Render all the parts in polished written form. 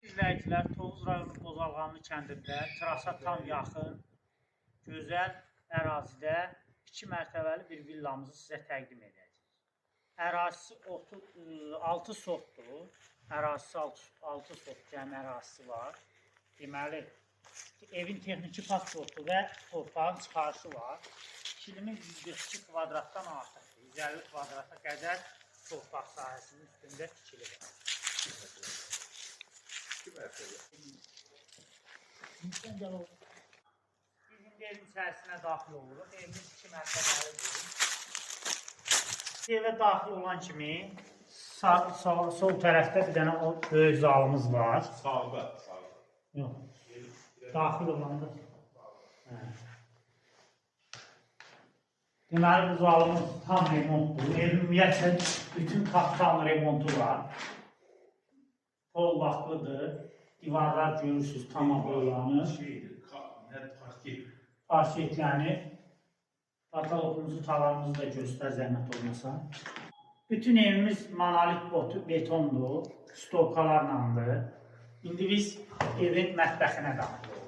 İzləyicilər, Tovuz rayonu Bozalğanlı kəndində terasa tam yaxın, gözəl ərazidə 2 mərtəbəli bir villamızı sizə təqdim edəcəyik. Ərazisi 6 sotdur. Ərazisi 6 sot cəmi ərazisi var. Deməli, evin texniki pasportu və torpağın çıxarışı var. Kilimiz 142 kvadratdan artıqdır. 150 kvadrata qədər torpaq sahəsinin üstündə tikili var. Bizim evin içərisinə daxil oluruq. Evimiz 2 mərtəbəlidir. Evə daxil olan kimi sol tərəfdə bir dənə o böyük zalımız var. Sağda. Yox. Daxil olanda. Deməli, bu zalımız tam remontdur. Evin ümumiyyətlə bütün kapital remontu var. Pol vaxtlıdır. Divarlar görürsünüz, tamam boyanır. Parketlənir. Patologumuzu, tavanımızı da göstər, zəhmət olmasa. Bütün evimiz monolit betondur, stolkalarlandır. İndi biz evin mətbəxinə daxil oluruq.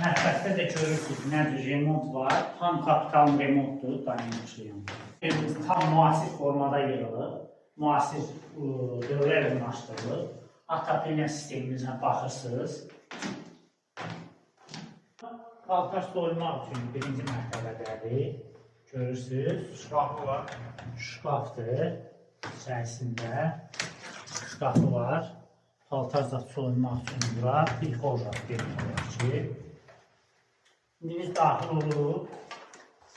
Mətbəxdə də görürsünüz, nədir, remont var. Tam kapital remontdur, dayanmışlıyım. Evimiz tam müasir formada yığılır. Müasir dövrə yığınlaşdırılır. Atapilya sistemimizə baxırsınız. Paltar soymaq üçün birinci mərtəbədədir. Görürsünüz. Şkafı var. Şkafdır. İçərisində şkafı var. Paltar zat soymaq üçün bura bir xorjaq verir ki. İndi biz daxil oluruq.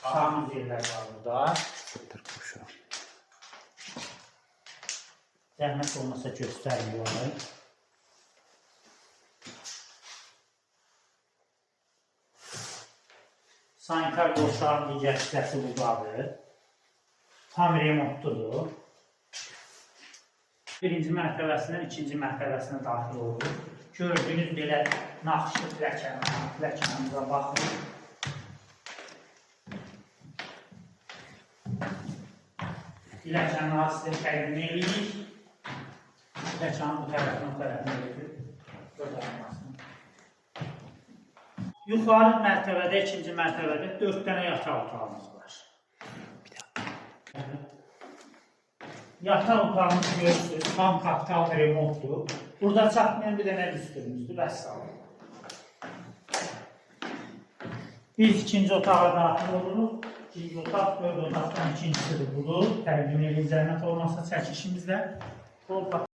Sağımız yerlər var burada. Zəhmət olmasa göstəriyorlar. Sanitar boşların digər hissəsi buradadır. Tam remontludur. Birinci mərtəbəsindən ikinci mərtəbəsinə daxil olur. Gördüyünüz belə naxışlı pilləkənimizə baxın. Pilləkənləri sizə təqdim edirik. Pilləkənin bu tərəfini, o tərəfini götürür. Yuxarı mərtəbədə, ikinci mərtəbədə 4 dənə yataq otağımız var. Yataq otağımız görürsünüz, tam kapital remontdur. Burada çatmayan bir dənə üstümüzdür, vəssalam. Biz ikinci otağa daxil oluruq. İkinci otaq, 4 otaqdan ikincisidir budur. Təqdim edin, zəhmət olmasa çəkişimizdə.